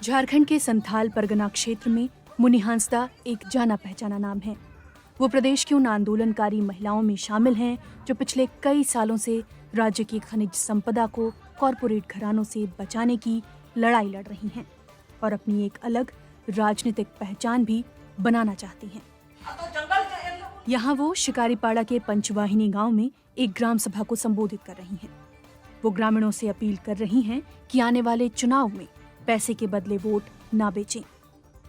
झारखंड के संथाल परगना क्षेत्र में मुन्नी हांसदा एक जाना पहचाना नाम है। वो प्रदेश की उन आंदोलनकारी महिलाओं में शामिल हैं जो पिछले कई सालों से राज्य की खनिज संपदा को कॉरपोरेट घरानों से बचाने की लड़ाई लड़ रही हैं और अपनी एक अलग राजनीतिक पहचान भी बनाना चाहती हैं। यहाँ वो शिकारीपाड़ा के पंचवाहिनी गांव में एक ग्राम सभा को संबोधित कर रही हैं। वो ग्रामीणों से अपील कर रही हैं कि आने वाले चुनाव में पैसे के बदले वोट ना बेचें।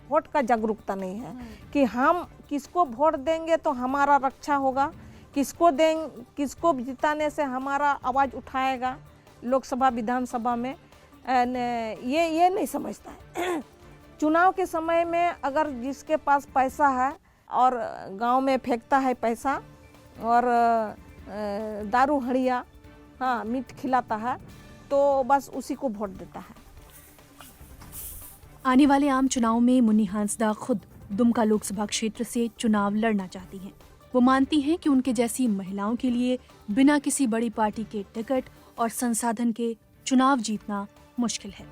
वोट का जागरूकता नहीं है कि हम किसको वोट देंगे तो हमारा रक्षा होगा, किसको जिताने से हमारा आवाज़ उठाएगा लोकसभा विधानसभा में, ये नहीं समझता है। चुनाव के समय में अगर जिसके पास पैसा है और गांव में फेंकता है पैसा और दारू हड़िया मीट खिलाता है तो बस उसी को वोट देता है। आने वाले आम चुनाव में मुन्नी हांसदा खुद दुमका लोकसभा क्षेत्र से चुनाव लड़ना चाहती हैं। वो मानती हैं कि उनके जैसी महिलाओं के लिए बिना किसी बड़ी पार्टी के टिकट और संसाधन के चुनाव जीतना मुश्किल है।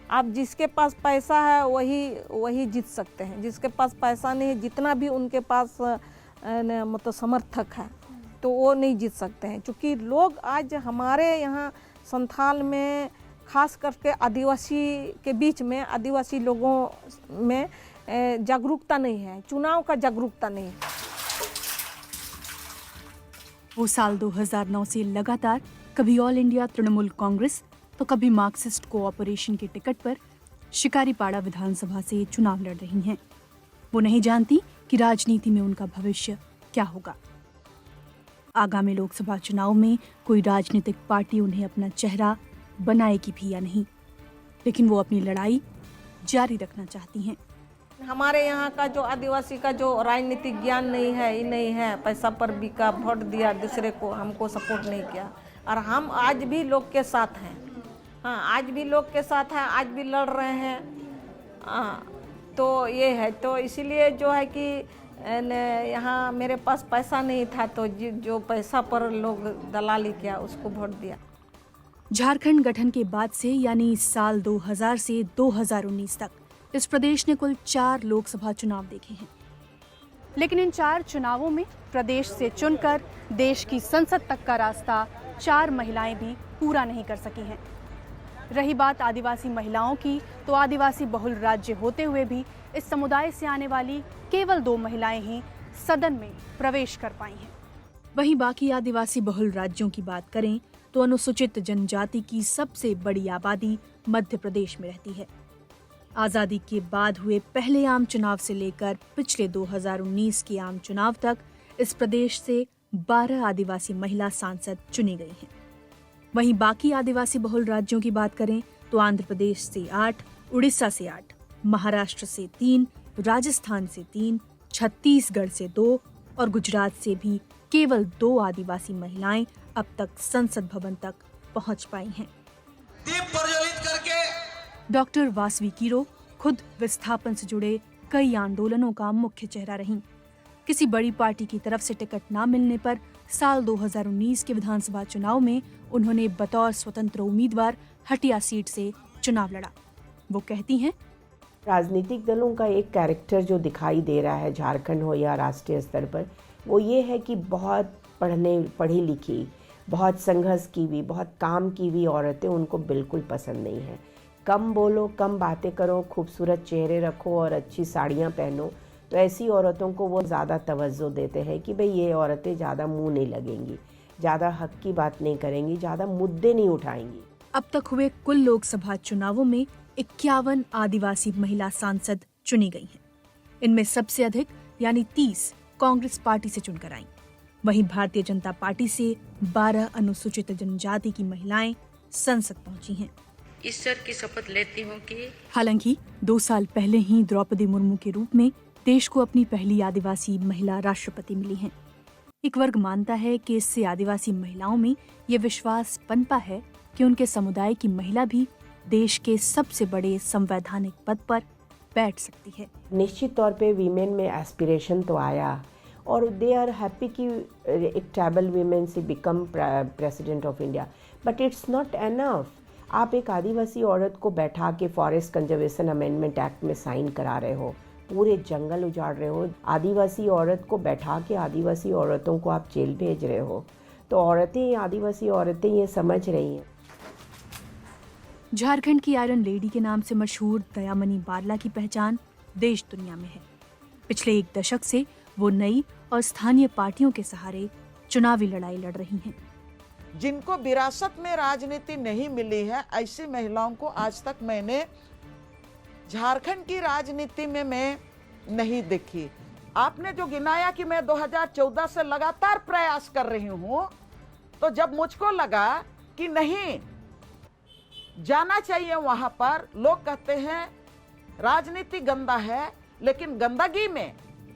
आप जिसके पास पैसा है वही जीत सकते हैं, जिसके पास पैसा नहीं है, जितना भी उनके पास मतलब समर्थक है तो वो नहीं जीत सकते हैं। क्योंकि लोग आज हमारे यहाँ संथाल में खास करके आदिवासी के बीच में, आदिवासी लोगों में जागरूकता नहीं है, चुनाव का जागरूकता नहीं है। वो साल 2009 से लगातार कभी ऑल इंडिया तृणमूल कांग्रेस तो कभी मार्क्सिस्ट कोऑपरेशन के टिकट पर शिकारीपाड़ा विधानसभा से चुनाव लड़ रही हैं। वो नहीं जानती कि राजनीति में उनका भविष्य क्या होगा। आगामी लोकसभा चुनाव में कोई राजनीतिक पार्टी उन्हें अपना चेहरा बनाएगी भी या नहीं, लेकिन वो अपनी लड़ाई जारी रखना चाहती हैं। हमारे यहाँ का जो आदिवासी का जो राजनीतिक ज्ञान नहीं है, ये नहीं है, पैसा पर बिका, वोट दिया दूसरे को, हमको सपोर्ट नहीं किया। और हम आज भी लोग के साथ हैं, आज भी लोग के साथ हैं, आज भी लड़ रहे हैं। तो ये है, तो इसीलिए जो है कि यहाँ मेरे पास पैसा नहीं था तो जो पैसा पर लोग दलाली किया उसको वोट दिया। झारखंड गठन के बाद से यानी साल 2000 से 2019 तक इस प्रदेश ने कुल 4 लोकसभा चुनाव देखे हैं, लेकिन इन 4 चुनावों में प्रदेश से चुनकर देश की संसद तक का रास्ता 4 महिलाएं भी पूरा नहीं कर सकी हैं। रही बात आदिवासी महिलाओं की, तो आदिवासी बहुल राज्य होते हुए भी इस समुदाय से आने वाली केवल 2 महिलाएं ही सदन में प्रवेश कर पाई हैं। वहीं बाकी आदिवासी बहुल राज्यों की बात करें तो अनुसूचित जनजाति की सबसे बड़ी आबादी मध्य प्रदेश में रहती है। आजादी के बाद हुए पहले आम चुनाव से लेकर पिछले 2019 के आम चुनाव तक इस प्रदेश से 12 आदिवासी महिला सांसद चुनी गई हैं। वहीं बाकी आदिवासी बहुल राज्यों की बात करें तो आंध्र प्रदेश से 8, उड़ीसा से 8, महाराष्ट्र से 3, राजस्थान से 3, छत्तीसगढ़ से 2 और गुजरात से भी केवल 2 आदिवासी महिलाएं अब तक संसद भवन तक पहुंच पाई हैं। दीप प्रज्वलित करके डॉक्टर वासवी कीरो खुद विस्थापन से जुड़े कई आंदोलनों का मुख्य चेहरा रहीं। किसी बड़ी पार्टी की तरफ से टिकट न मिलने पर साल 2019 के विधानसभा चुनाव में उन्होंने बतौर स्वतंत्र उम्मीदवार हटिया सीट से चुनाव लड़ा। वो कहती हैं, राजनीतिक दलों का एक कैरेक्टर जो दिखाई दे रहा है झारखंड हो या राष्ट्रीय स्तर पर, वो ये है कि बहुत पढ़ी लिखी, बहुत संघर्ष की हुई, बहुत काम की हुई औरतें उनको बिल्कुल पसंद नहीं है। कम बोलो, कम बातें करो, खूबसूरत चेहरे रखो और अच्छी साड़ियाँ पहनो, तो ऐसी औरतों को वो ज़्यादा तवज्जो देते हैं कि भाई ये औरतें ज़्यादा मुंह नहीं लगेंगी, ज़्यादा हक की बात नहीं करेंगी, ज़्यादा मुद्दे नहीं उठाएंगी। अब तक हुए कुल लोकसभा चुनावों में 51 आदिवासी महिला सांसद चुनी गई हैं। इनमें सबसे अधिक यानी 30 कांग्रेस पार्टी से चुनकर आईं। वहीं भारतीय जनता पार्टी से 12 अनुसूचित जनजाति की महिलाएं संसद पहुंची हैं। ईश्वर की शपथ लेती हूँ कि हालांकि 2 साल पहले ही द्रौपदी मुर्मू के रूप में देश को अपनी पहली आदिवासी महिला राष्ट्रपति मिली हैं। एक वर्ग मानता है कि इससे आदिवासी महिलाओं में ये विश्वास पनपा है कि उनके समुदाय की महिला भी देश के सबसे बड़े संवैधानिक पद पर बैठ सकती है। निश्चित तौर पे वीमेन में एस्पिरेशन तो आया और दे आर हैप्पी कि एक ट्राइबल वीमेन से become president of India, but it's not enough. आप एक आदिवासी औरत को बैठा के फॉरेस्ट कंजर्वेशन अमेंडमेंट एक्ट में साइन करा रहे हो, पूरे जंगल उजाड़ रहे हो, आदिवासी औरत को बैठा के आदिवासी औरतों को आप जेल भेज रहे हो। तो औरतें, आदिवासी औरतें ये समझ रही हैं। झारखंड की आयरन लेडी के नाम से मशहूर दयामनी बारला की पहचान देश दुनिया में है। पिछले 1 दशक से वो नई और स्थानीय पार्टियों के सहारे चुनावी लड़ाई लड़ रही हैं। जिनको विरासत में राजनीति नहीं मिली है, ऐसी महिलाओं को आज तक मैंने झारखंड की राजनीति में मैं नहीं देखी। आपने जो गिनाया कि मैं 2014 से लगातार प्रयास कर रही हूं, तो जब मुझको लगा कि नहीं जाना चाहिए वहां पर, लोग कहते हैं राजनीति गंदा है, लेकिन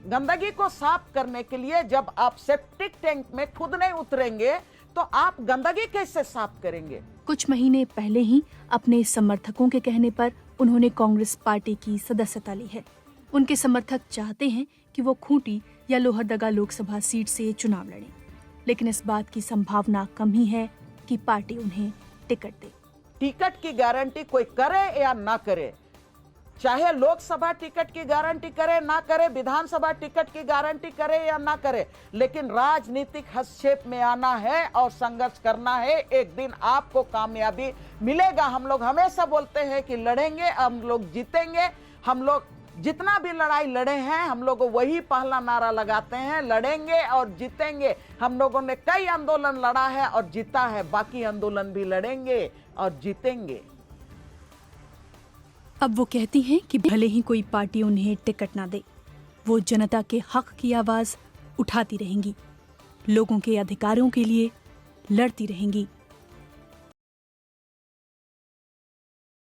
गंदगी को साफ करने के लिए जब आप सेप्टिक टैंक में खुद नहीं उतरेंगे तो आप गंदगी कैसे साफ करेंगे। कुछ महीने पहले ही अपने समर्थकों के कहने पर उन्होंने कांग्रेस पार्टी की सदस्यता ली है। उनके समर्थक चाहते हैं कि वो खूंटी या लोहरदगा लोकसभा सीट से चुनाव लड़ें, लेकिन इस बात की संभावना कम ही है कि पार्टी उन्हें टिकट दे। टिकट की गारंटी कोई करे या ना करे, चाहे लोकसभा टिकट की गारंटी करे ना करे, विधानसभा टिकट की गारंटी करे या ना करे, लेकिन राजनीतिक हस्तक्षेप में आना है और संघर्ष करना है। एक दिन आपको कामयाबी मिलेगा। हम लोग हमेशा बोलते हैं कि लड़ेंगे, हम लोग जीतेंगे। हम लोग जितना भी लड़ाई लड़े हैं, हम लोग वही पहला नारा लगाते हैं, लड़ेंगे और जीतेंगे। हम लोगों ने कई आंदोलन लड़ा है और जीता है, बाकी आंदोलन भी लड़ेंगे और जीतेंगे। अब वो कहती हैं कि भले ही कोई पार्टी उन्हें टिकट ना दे, वो जनता के हक की आवाज उठाती रहेंगी, लोगों के अधिकारों के लिए लड़ती रहेंगी